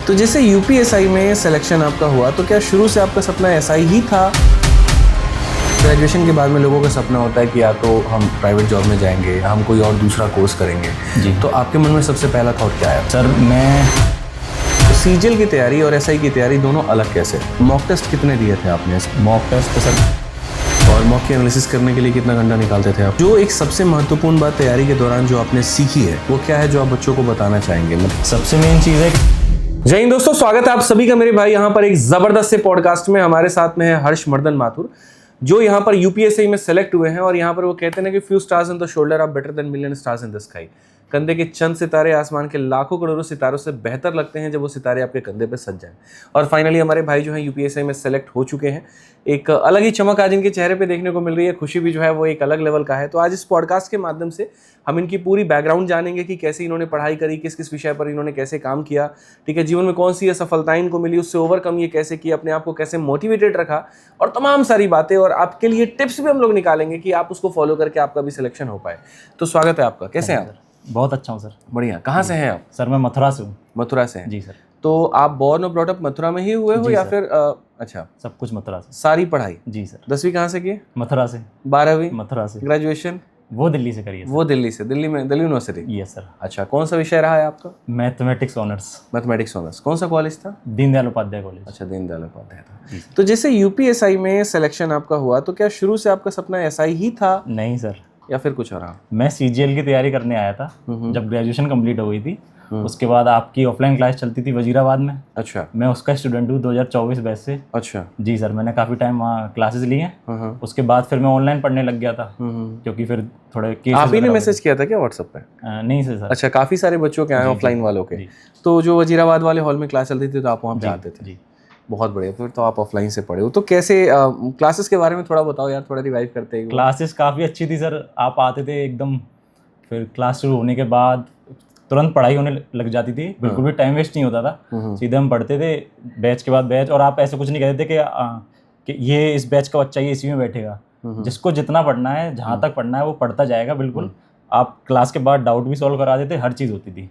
तो जैसे यूपीएसआई में सिलेक्शन आपका हुआ तो क्या शुरू से आपका सपना एसआई ही था? ग्रेजुएशन के बाद में लोगों का सपना होता है कि या तो हम प्राइवेट जॉब में जाएंगे, हम कोई और दूसरा कोर्स करेंगे जी। तो आपके मन में सबसे पहला थॉट क्या आया? सर मैं सीजीएल की तैयारी और एसआई की तैयारी दोनों अलग कैसे? मॉक टेस्ट कितने दिए थे आपने? मॉक टेस्ट तो सर और मॉक की एनालिसिस करने के लिए कितना घंटा निकालते थे आप? जो एक सबसे महत्वपूर्ण बात तैयारी के दौरान जो आपने सीखी है वो क्या है जो आप बच्चों को बताना चाहेंगे? सबसे मेन चीज़ है। जय हिंद दोस्तों, स्वागत है आप सभी का मेरे भाई यहाँ पर एक जबरदस्त से पॉडकास्ट में। हमारे साथ में है हर्षवर्धन माथुर जो यहाँ पर यूपीएससी में सेलेक्ट हुए हैं और यहाँ पर वो कहते हैं ना कि few stars in the shoulder are better than million stars in the sky. कंधे के चंद सितारे आसमान के लाखों करोड़ों सितारों से बेहतर लगते हैं जब वो सितारे आपके कंधे पे सज जाएं। और फाइनली हमारे भाई जो है यूपीएससी में सेलेक्ट हो चुके हैं। एक अलग ही चमक आज इनके चेहरे पे देखने को मिल रही है, खुशी भी जो है वो एक अलग लेवल का है। तो आज इस पॉडकास्ट के माध्यम से हम इनकी पूरी बैकग्राउंड जानेंगे कि कैसे इन्होंने पढ़ाई करी, किस किस विषय पर इन्होंने कैसे काम किया, ठीक है, जीवन में कौन सी असफलताएं इनको मिली, उससे ओवरकम ये कैसे किया, अपने आप को कैसे मोटिवेटेड रखा और तमाम सारी बातें। और आपके लिए टिप्स भी हम लोग निकालेंगे कि आप उसको फॉलो करके आपका भी सिलेक्शन हो पाए। तो स्वागत है आपका, कैसे हैं आप? बहुत अच्छा हूँ सर। बढ़िया। कहाँ से हैं आप? सर मैं मथुरा से हूँ। मथुरा से हैं? जी सर। तो आप बॉर्न और ब्रॉट अप मथुरा में ही हुए हो जी या सर। फिर अच्छा सब कुछ मथुरा से। सारी पढ़ाई? जी सर। 10वीं कहाँ से की? मथुरा से। 12वीं? मथुरा से। ग्रेजुएशन? वो दिल्ली से करिए। वो दिल्ली से। दिल्ली में दिल्ली यूनिवर्सिटी? Yes sir. अच्छा, कौन सा विषय रहा है आपका? Mathematics honours. Mathematics honours. कौन सा कॉलेज था? दीनदयाल उपाध्याय कॉलेज। अच्छा, दीनदयाल उपाध्याय था। तो जैसे यूपीएसआई में सिलेक्शन आपका हुआ तो क्या शुरू से आपका सपना एसआई ही था नहीं सर, या फिर कुछ और रहा? मैं सीजीएल की तैयारी करने आया था जब ग्रेजुएशन कंप्लीट हो गई थी। उसके बाद आपकी ऑफलाइन क्लास चलती थी वजीराबाद में। अच्छा। मैं उसका स्टूडेंट हूँ 2024 बैच से। अच्छा। जी सर, मैंने काफ़ी टाइम वहाँ क्लासेस ली हैं। उसके बाद फिर मैं ऑनलाइन पढ़ने लग गया था क्योंकि फिर थोड़े केस। आप ही ने मैसेज किया था क्या व्हाट्सएप पे? नहीं सर। अच्छा, काफ़ी सारे बच्चों के आए ऑफलाइन वालों के। तो जो वजीराबाद वाले हॉल में क्लास चलती थी तो आप वहाँ पे आते थे? जी। बहुत बढ़िया। फिर तो आप ऑफलाइन से पढ़े हो। तो कैसे क्लासेस के बारे में थोड़ा बताओ यार, थोड़ा रिवाइव करते हैं। क्लासेस काफ़ी अच्छी थी सर। आप आते थे एकदम, फिर क्लास शुरू होने के बाद तुरंत पढ़ाई होने लग जाती थी। बिल्कुल भी टाइम वेस्ट नहीं होता था। सीधे हम पढ़ते थे बैच के बाद बैच। और आप ऐसे कुछ नहीं कहते थे कि ये इस बैच का बच्चा ये इसी में बैठेगा। जिसको जितना पढ़ना है, जहाँ तक पढ़ना है वो पढ़ता जाएगा। बिल्कुल आप क्लास के बाद डाउट भी सॉल्व करा देते, हर चीज़ होती थी।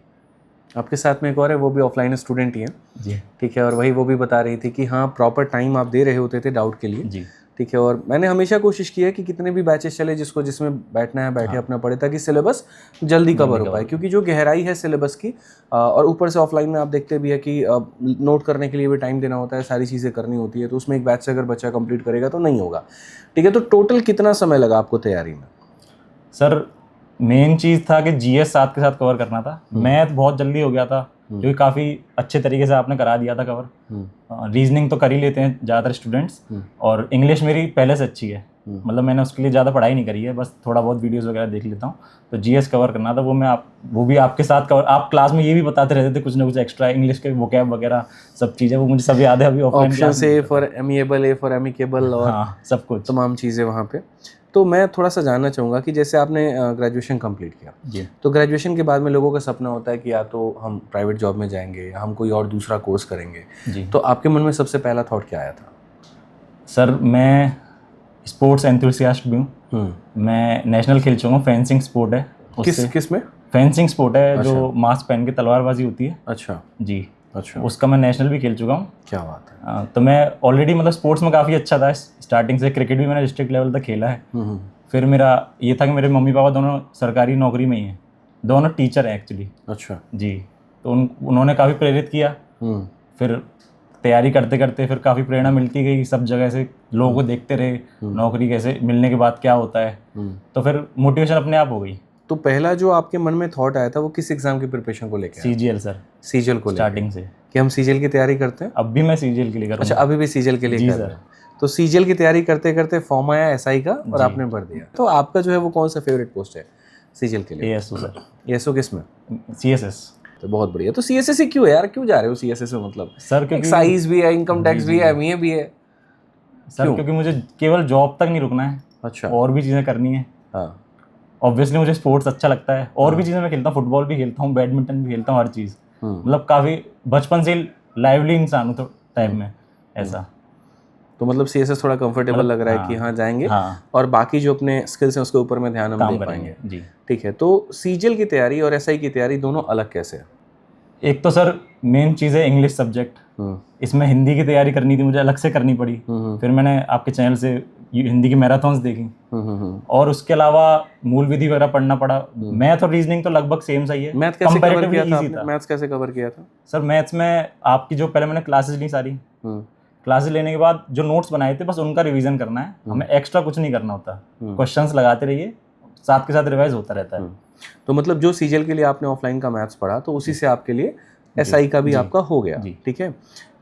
आपके साथ में एक और है, वो भी ऑफलाइन स्टूडेंट ही है जी, ठीक है। और वही वो भी बता रही थी कि हाँ प्रॉपर टाइम आप दे रहे होते थे डाउट के लिए। जी ठीक है। और मैंने हमेशा कोशिश की है कि कितने भी बैचेस चले, जिसको जिसमें बैठना है बैठे, अपना पढ़े, ताकि सिलेबस जल्दी कवर हो पाए। क्योंकि जो गहराई है सिलेबस की और ऊपर से ऑफलाइन में आप देखते भी है कि नोट करने के लिए भी टाइम देना होता है, सारी चीज़ें करनी होती है। तो उसमें एक बैच से अगर बच्चा कंप्लीट करेगा तो नहीं होगा। ठीक है। तो टोटल कितना समय लगा आपको तैयारी में? सर मेन चीज़ था कि जीएस साथ के साथ कवर करना था। मैथ बहुत जल्दी हो गया था जो काफ़ी अच्छे तरीके से आपने करा दिया था कवर। रीजनिंग तो कर ही लेते हैं ज़्यादातर स्टूडेंट्स। और इंग्लिश मेरी पहले से अच्छी है। मतलब मैंने उसके लिए ज़्यादा पढ़ाई नहीं करी है, बस थोड़ा बहुत वीडियोस वगैरह देख लेता हूँ। तो जीएस कवर करना था, वो भी आपके साथ कवर। आप क्लास में ये भी बताते रहते थे कुछ ना कुछ एक्स्ट्रा, इंग्लिश के वोकैब वगैरह सब चीज़ें, वो मुझे सब याद है अभी ऑफलाइन ऑप्शन से। A for amiable, A for amicable और सब कुछ तमाम चीज़ें वहाँ पे। तो मैं थोड़ा सा जानना चाहूँगा कि जैसे आपने ग्रेजुएशन कंप्लीट किया जी, तो ग्रेजुएशन के बाद में लोगों का सपना होता है कि या तो हम प्राइवेट जॉब में जाएंगे, हम कोई और दूसरा कोर्स करेंगे जी। तो आपके मन में सबसे पहला थॉट क्या आया था? सर मैं स्पोर्ट्स एंथुसियास्ट भी हूँ। मैं नेशनल खेल चुका हूँ। फेंसिंग स्पोर्ट है। किस में? फेंसिंग स्पोर्ट है। जो मास्क पहन के तलवारबाजी होती है। अच्छा जी। अच्छा, उसका मैं नेशनल भी खेल चुका हूँ। क्या बात है। तो मैं ऑलरेडी मतलब स्पोर्ट्स में काफ़ी अच्छा था स्टार्टिंग से। क्रिकेट भी मैंने डिस्ट्रिक्ट लेवल तक खेला है। फिर मेरा ये था कि मेरे मम्मी पापा दोनों सरकारी नौकरी में ही हैं, दोनों टीचर हैं एक्चुअली। अच्छा जी। तो उन्होंने काफ़ी प्रेरित किया। फिर तैयारी करते करते फिर काफ़ी प्रेरणा मिलती गई। सब जगह से लोगों को देखते रहे, नौकरी कैसे मिलने के बाद क्या होता है। तो फिर मोटिवेशन अपने आप हो गई। तो पहला जो आपके मन में थॉट आया था वो किस एग्जाम की प्रिपरेशन को लेकर? CGL sir. सीजीएल को स्टार्टिंग से कि हम सीजीएल की तैयारी करते हैं? अब भी मैं सीजीएल के लिए कर रहा हूँ। अच्छा, अभी भी सीजीएल के लिए जी कर रहे हैं। तो सीजीएल की तैयारी करते करते फॉर्म आया एसआई का और आपने भर दिया। तो आपका जो है वो कौन सा फेवरेट पोस्ट है सीजीएल के लिए? ASO sir. एएसओ किस में? सीएसएस। तो बहुत बढ़िया। तो सीएसएस से क्यों है यार, क्यों जा रहे हो सीएसएस में? मतलब सर क्योंकि एक्साइज भी है, इनकम टैक्स भी है, एमईए भी है। सर क्योंकि मुझे केवल जॉब तक नहीं रुकना है। अच्छा। और भी चीज़ें करनी है। हाँ। ऑब्वियसली मुझे स्पोर्ट्स अच्छा लगता है। और भी चीज़ें मैं खेलता हूँ, फुटबॉल भी खेलता हूँ, बैडमिंटन भी खेलता हूँ, हर चीज़। मतलब काफ़ी बचपन से लाइवली इंसान हूँ तो टाइम में ऐसा। तो मतलब सीएसएस थोड़ा कंफर्टेबल लग रहा है कि हाँ जाएंगे और बाकी जो अपने स्किल्स हैं उसके ऊपर में ध्यान हम दे पाएंगे। जी। ठीक है। तो सीजीएल की तैयारी और एसआई की तैयारी दोनों अलग कैसे है? एक तो सर मेन चीज़ है इंग्लिश सब्जेक्ट। इसमें हिंदी की तैयारी करनी थी, मुझे अलग से करनी पड़ी। फिर मैंने आपके चैनल से हिंदी की मैराथन्स देखी, और उसके अलावा मूल विधि वगैरह पढ़ना पड़ा। मैथ और रीजनिंग तो लगभग सेम सही है। मैथ कैसे कवर किया था आपने? मैथ्स कैसे कवर किया था सर? मैथ्स में आपकी जो पहले मैंने क्लासेस ली सारी, क्लासेस लेने के बाद जो नोट्स बनाए थे बस उनका रिवीजन करना है, हमें एक्स्ट्रा कुछ नहीं करना होता। क्वेश्चंस लगाते रहिए, साथ के साथ रिवाइज होता रहता है। तो मतलब जो सीजीएल के लिए आपने ऑफलाइन का मैथ्स पढ़ा, तो उसी से आपके लिए एसआई का भी आपका हो गया, ठीक है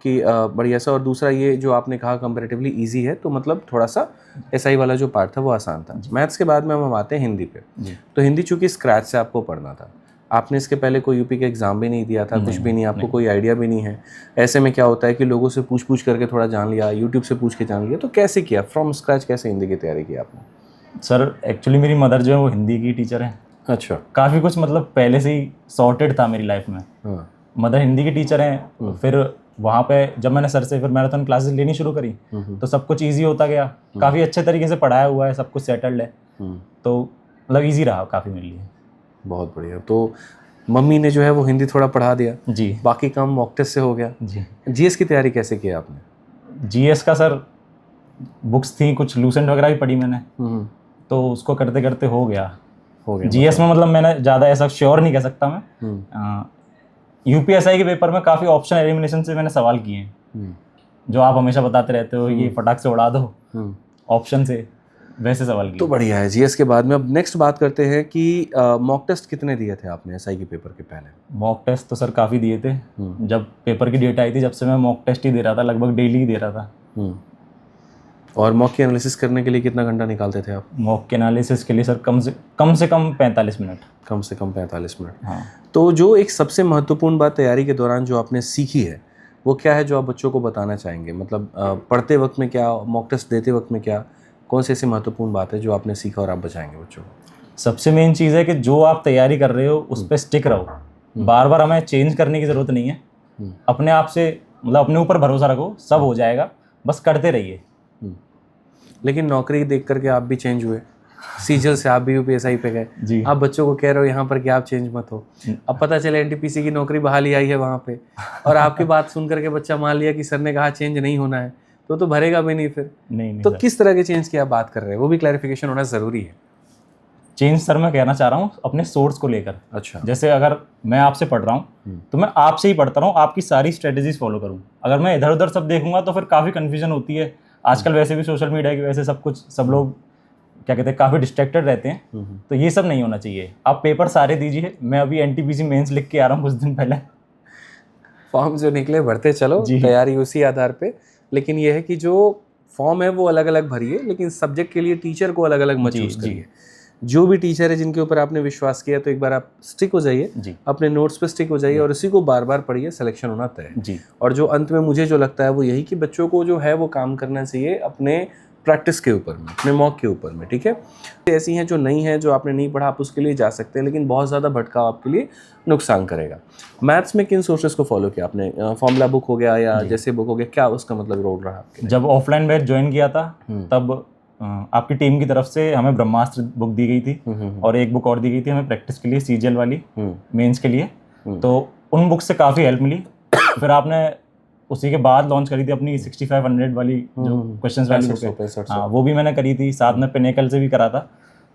कि बढ़िया सा। और दूसरा ये जो आपने कहा कंपैरेटिवली इजी है, तो मतलब थोड़ा सा एसआई वाला जो पार्ट था वो आसान था। मैथ्स के बाद में हम आते हैं हिंदी पे। तो हिंदी चूंकि स्क्रैच से आपको पढ़ना था, आपने इसके पहले कोई यूपी का एग्जाम भी नहीं दिया था, कुछ भी नहीं, आपको कोई आइडिया भी नहीं है। ऐसे में क्या होता है कि लोगों से पूछ करके थोड़ा जान लिया, यूट्यूब से पूछ के जान लिया। तो कैसे किया फ्रॉम स्क्रैच, कैसे हिंदी की तैयारी की आपने? सर एक्चुअली मेरी मदर जो है वो हिंदी की टीचर है। अच्छा। काफ़ी कुछ मतलब पहले से ही सॉर्टेड था मेरी लाइफ में। मदर हिंदी की टीचर हैं। फिर वहाँ पे जब मैंने सर से फिर मैराथन क्लासेस लेनी शुरू करी, तो सब कुछ ईजी होता गया। काफ़ी अच्छे तरीके से पढ़ाया हुआ है, सब कुछ सेटल्ड है, तो मतलब ईजी रहा काफ़ी मेरे लिए। बहुत बढ़िया। तो मम्मी ने जो है वो हिंदी थोड़ा पढ़ा दिया जी, बाकी काम मॉक टेस्ट से हो गया जी। जीएस की तैयारी कैसे किया आपने? जीएस का सर बुक्स थी, कुछ लूसेंट वगैरह भी पढ़ी मैंने, तो उसको करते करते हो गया। जीएस में मतलब मैंने ज़्यादा ऐसा श्योर नहीं कह सकता मैं। यूपीएसआई के पेपर में काफ़ी ऑप्शन एलिमिनेशन से मैंने सवाल किए हैं, जो आप हमेशा बताते रहते हो ये फटाक से उड़ा दो ऑप्शन से, वैसे सवाल किए। तो बढ़िया है। जीएस के बाद में अब नेक्स्ट बात करते हैं कि मॉक टेस्ट कितने दिए थे आपने एसआई के पेपर के पहले? मॉक टेस्ट तो सर काफ़ी दिए थे। जब पेपर की डेट आई थी जब से मैं मॉक टेस्ट ही दे रहा था, लगभग डेली ही दे रहा था। और मॉक की एनालिसिस करने के लिए कितना घंटा निकालते थे आप? मॉक के एनालिसिस के लिए सर कम से कम 45 मिनट। कम से कम 45 मिनट। हाँ। तो जो एक सबसे महत्वपूर्ण बात तैयारी के दौरान जो आपने सीखी है वो क्या है, जो आप बच्चों को बताना चाहेंगे? मतलब पढ़ते वक्त में क्या, मॉक टेस्ट देते वक्त में क्या, कौन सी ऐसी महत्वपूर्ण बात है जो आपने सीखा और आप बचाएंगे बच्चों को? सबसे मेन चीज़ है कि जो आप तैयारी कर रहे हो उस पर स्टिक रहो। बार बार हमें चेंज करने की ज़रूरत नहीं है। अपने आप से मतलब अपने ऊपर भरोसा रखो, सब हो जाएगा, बस करते रहिए। लेकिन नौकरी देख करके आप भी चेंज हुए, सीजीएल से आप भी यूपीएसआई पे गए। आप बच्चों को कह रहे हो यहाँ पर कि आप चेंज मत हो, अब पता चले एनटीपीसी की नौकरी बहाली आई है वहाँ पे, और आपकी बात सुन करके बच्चा मान लिया कि सर ने कहा चेंज नहीं होना है, तो भरेगा भी नहीं फिर। नहीं तो किस तरह के चेंज की आप बात कर रहे हैं, वो भी क्लैरिफिकेशन होना ज़रूरी है। चेंज सर मैं कहना चाह रहा हूँ अपने सोर्स को लेकर। अच्छा। जैसे अगर मैं आपसे पढ़ रहा हूँ तो मैं आपसे ही पढ़ता रहूँ, आपकी सारी स्ट्रेटेजीज फॉलो करूँ। अगर मैं इधर उधर सब देखूंगा तो फिर काफ़ी कन्फ्यूजन होती है। आजकल वैसे भी सोशल मीडिया की वजह से सब लोग क्या कहते हैं, काफ़ी डिस्ट्रैक्टेड रहते हैं। तो ये सब नहीं होना चाहिए। आप पेपर सारे दीजिए। मैं अभी एनटीपीसी मेंस लिख के आ रहा हूँ कुछ दिन पहले। फॉर्म जो निकले भरते चलो, तैयारी उसी आधार पे। लेकिन ये है कि जो फॉर्म है वो अलग अलग भरिए, लेकिन सब्जेक्ट के लिए टीचर को अलग अलग मत चूज करिए। जो भी टीचर है जिनके ऊपर आपने विश्वास किया, तो एक बार आप स्टिक हो जाइए, अपने नोट्स पे स्टिक हो जाइए और इसी को बार बार पढ़िए, सिलेक्शन होना तय है। और जो अंत में मुझे जो लगता है वो यही कि बच्चों को जो है वो काम करना चाहिए अपने प्रैक्टिस के ऊपर में, अपने मॉक के ऊपर में, ठीक है। ऐसी हैं जो नहीं है, जो आपने नहीं पढ़ा, आप उसके लिए जा सकते हैं, लेकिन बहुत ज़्यादा भटकाव आपके लिए नुकसान करेगा। मैथ्स में किन सोर्सेज को फॉलो किया आपने? फॉर्मूला बुक हो गया या जैसे बुक हो गया, क्या उसका मतलब रोल रहा आपके? जब ऑफलाइन बैच ज्वाइन किया था तब आपकी टीम की तरफ से हमें ब्रह्मास्त्र बुक दी गई थी और एक बुक और दी गई थी हमें प्रैक्टिस के लिए, सीजीएल वाली मेंस के लिए। तो उन बुक से काफ़ी हेल्प मिली। फिर आपने उसी के बाद लॉन्च करी थी अपनी 6500 वाली जो क्वेश्चंस वाली बुक है, हाँ वो भी मैंने करी थी, साथ में पिनेकल से भी करा था।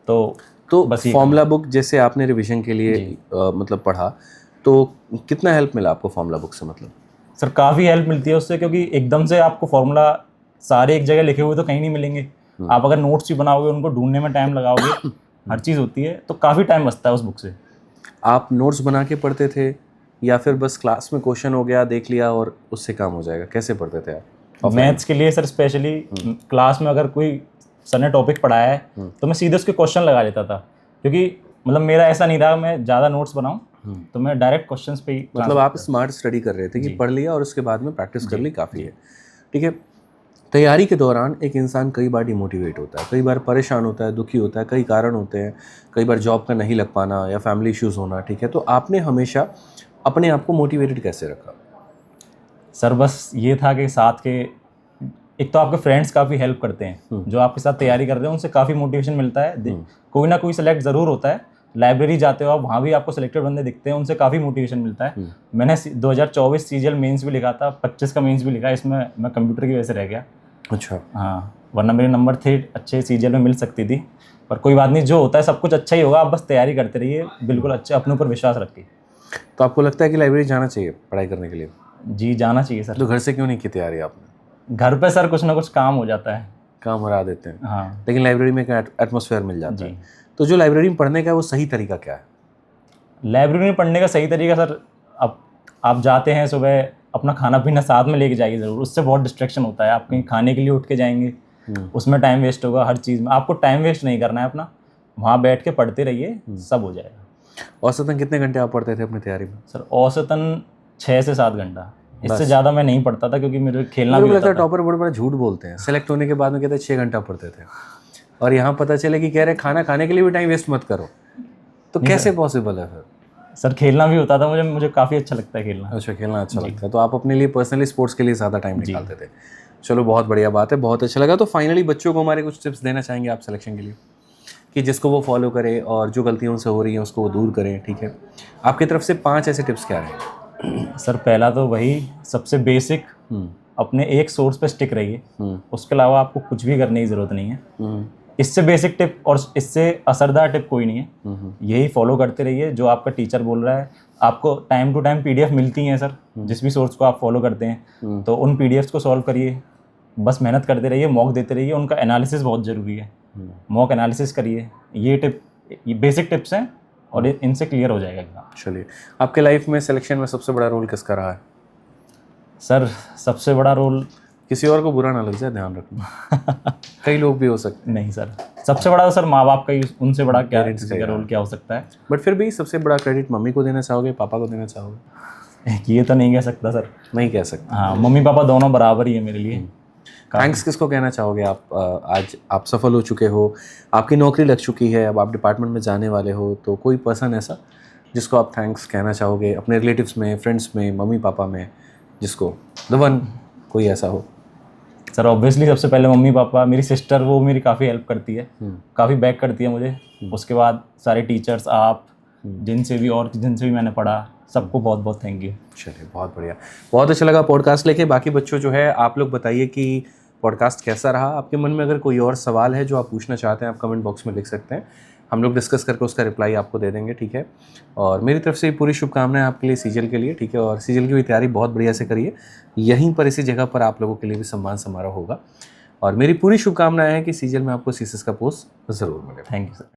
तो बस फॉर्मूला बुक जैसे आपने रिवीजन के लिए मतलब पढ़ा, तो कितना हेल्प मिला आपको फॉर्मूला बुक से? मतलब सर काफ़ी हेल्प मिलती है उससे, क्योंकि एकदम से आपको फॉर्मूला सारे एक जगह लिखे हुए तो कहीं नहीं मिलेंगे। आप अगर नोट्स भी बनाओगे, उनको ढूंढने में टाइम लगाओगे, हर चीज़ होती है, तो काफ़ी टाइम बचता है उस बुक से। आप नोट्स बना के पढ़ते थे या फिर बस क्लास में क्वेश्चन हो गया देख लिया और उससे काम हो जाएगा? कैसे पढ़ते थे आप? मैथ्स के लिए सर स्पेशली क्लास में अगर कोई सर ने टॉपिक पढ़ाया है तो मैं सीधे उसके क्वेश्चन लगा लेता था, क्योंकि मतलब मेरा ऐसा नहीं था मैं ज़्यादा नोट्स बनाऊं, तो मैं डायरेक्ट क्वेश्चंस पे ही। मतलब आप स्मार्ट स्टडी कर रहे थे कि पढ़ लिया और उसके बाद में प्रैक्टिस कर ली, काफ़ी है, ठीक है। तैयारी के दौरान एक इंसान कई बार डिमोटिवेट होता है, कई बार परेशान होता है, दुखी होता है, कई कारण होते हैं, कई बार जॉब का नहीं लग पाना या फैमिली इश्यूज़ होना, ठीक है। तो आपने हमेशा अपने आप को मोटिवेटेड कैसे रखा? सर बस ये था कि साथ के एक तो आपके फ्रेंड्स काफ़ी हेल्प करते हैं, जो आपके साथ तैयारी कर रहे हैं उनसे काफ़ी मोटिवेशन मिलता है। कोई ना कोई सेलेक्ट ज़रूर होता है लाइब्रेरी जाते हो आप, वहाँ भी आपको सिलेक्टेड बंदे दिखते हैं, उनसे काफ़ी मोटिवेशन मिलता है। मैंने 2024 सीजीएल मेंस भी लिखा था, 25 का मेंस भी लिखा, इसमें मैं कंप्यूटर की वजह से रह गया। अच्छा। हाँ, वरना मेरे नंबर थे अच्छे, सीजीएल में मिल सकती थी, पर कोई बात नहीं, जो होता है सब कुछ अच्छा ही होगा, आप बस तैयारी करते रहिए, बिल्कुल अच्छे, अपने ऊपर विश्वास रखिए। तो आपको लगता है कि लाइब्रेरी जाना चाहिए पढ़ाई करने के लिए? जी जाना चाहिए सर। तो घर से क्यों नहीं की तैयारी आपने? घर पे सर कुछ ना कुछ काम हो जाता है। काम हरा देते हैं। हाँ लेकिन लाइब्रेरी में एक एटमॉस्फेयर मिल जाता जी। है। तो जो लाइब्रेरी में पढ़ने का है वो सही तरीका क्या है? लाइब्रेरी में पढ़ने का सही तरीका सर, अब आप जाते हैं सुबह, अपना खाना पीना साथ में लेके जाइए ज़रूर, उससे बहुत डिस्ट्रैक्शन होता है। आप कहीं खाने के लिए उठ के जाएंगे, उसमें टाइम वेस्ट होगा, हर चीज़ में आपको टाइम वेस्ट नहीं करना है अपना, वहाँ बैठ के पढ़ते रहिए, सब हो जाएगा। औसतन कितने घंटे आप पढ़ते थे अपनी तैयारी में? सर औसतन 6 से 7 घंटा, इससे ज़्यादा मैं नहीं पढ़ता था, क्योंकि मेरे खेलना भी मुझे होता लगता है था। टॉपर बड़े बड़े झूठ बोलते हैं, सेलेक्ट होने के बाद में कहते हैं 6 घंटा पढ़ते थे, और यहाँ पता चले कि कह रहे खाना खाने के लिए भी टाइम वेस्ट मत करो। तो कैसे पॉसिबल है फिर? सर खेलना भी होता था, मुझे काफ़ी अच्छा लगता है खेलना। अच्छा, खेलना अच्छा लगता है, तो आप अपने लिए पर्सनली स्पोर्ट्स के लिए ज़्यादा टाइम निकालते थे। चलो बहुत बढ़िया बात है, बहुत अच्छा लगा। तो फाइनली बच्चों को हमारे कुछ टिप्स देना चाहेंगे आप सिलेक्शन के लिए, कि जिसको वो फॉलो करे और जो गलतियों से हो रही हैं उसको वो दूर करें, ठीक है? आपकी तरफ से 5 ऐसे टिप्स क्या रहेंगे? सर पहला तो वही सबसे बेसिक, अपने एक सोर्स पे स्टिक रहिए, उसके अलावा आपको कुछ भी करने की ज़रूरत नहीं है। इससे बेसिक टिप और इससे असरदार टिप कोई नहीं है, यही फॉलो करते रहिए जो आपका टीचर बोल रहा है। आपको टाइम टू टाइम पीडीएफ मिलती हैं सर, जिस भी सोर्स को आप फॉलो करते हैं, तो उन पीडीएफ्स को सॉल्व करिए, बस मेहनत करते रहिए, मॉक देते रहिए, उनका एनालिसिस बहुत ज़रूरी है, मॉक एनालिसिस करिए। ये बेसिक टिप्स हैं और इनसे क्लियर हो जाएगा एग्जाम। चलिए, आपके लाइफ में सिलेक्शन में सबसे बड़ा रोल किसका रहा है? सर सबसे बड़ा रोल, किसी और को बुरा ना लग जाए, ध्यान रखना। कई लोग भी हो सकते नहीं सर, सबसे बड़ा तो सर माँ बाप का ही, उनसे बड़ा क्या किसी का रोल क्या हो सकता है। बट फिर भी सबसे बड़ा क्रेडिट मम्मी को देना चाहोगे, पापा को देना चाहोगे? ये तो नहीं कह सकता सर। नहीं कह सकते। हाँ, मम्मी पापा दोनों बराबर ही है मेरे लिए। थैंक्स किसको कहना चाहोगे आप? आज आप सफल हो चुके हो, आपकी नौकरी लग चुकी है, अब आप डिपार्टमेंट में जाने वाले हो, तो कोई पर्सन ऐसा जिसको आप थैंक्स कहना चाहोगे, अपने रिलेटिव्स में, फ्रेंड्स में, मम्मी पापा में, जिसको द वन कोई ऐसा हो? सर ऑब्वियसली सबसे पहले मम्मी पापा, मेरी सिस्टर, वो मेरी काफ़ी हेल्प करती है, काफ़ी बैक करती है मुझे। उसके बाद सारे टीचर्स, आप, जिनसे भी मैंने पढ़ा, सबको बहुत बहुत थैंक यू। चलिए बहुत बढ़िया, बहुत अच्छा लगा पॉडकास्ट लेके। बाकी बच्चों जो है, आप लोग बताइए कि पॉडकास्ट कैसा रहा। आपके मन में अगर कोई और सवाल है जो आप पूछना चाहते हैं, आप कमेंट बॉक्स में लिख सकते हैं, हम लोग डिस्कस करके उसका रिप्लाई आपको दे देंगे, ठीक है? और मेरी तरफ से पूरी शुभकामनाएं आपके लिए सीजीएल के लिए, ठीक है? और सीजीएल की भी तैयारी बहुत बढ़िया से करिए, यहीं पर इसी जगह पर आप लोगों के लिए भी सम्मान समारोह होगा, और मेरी पूरी शुभकामनाएं हैं कि सीजीएल में आपको सीसीएस का पोस्ट ज़रूर मिले। Thank you sir.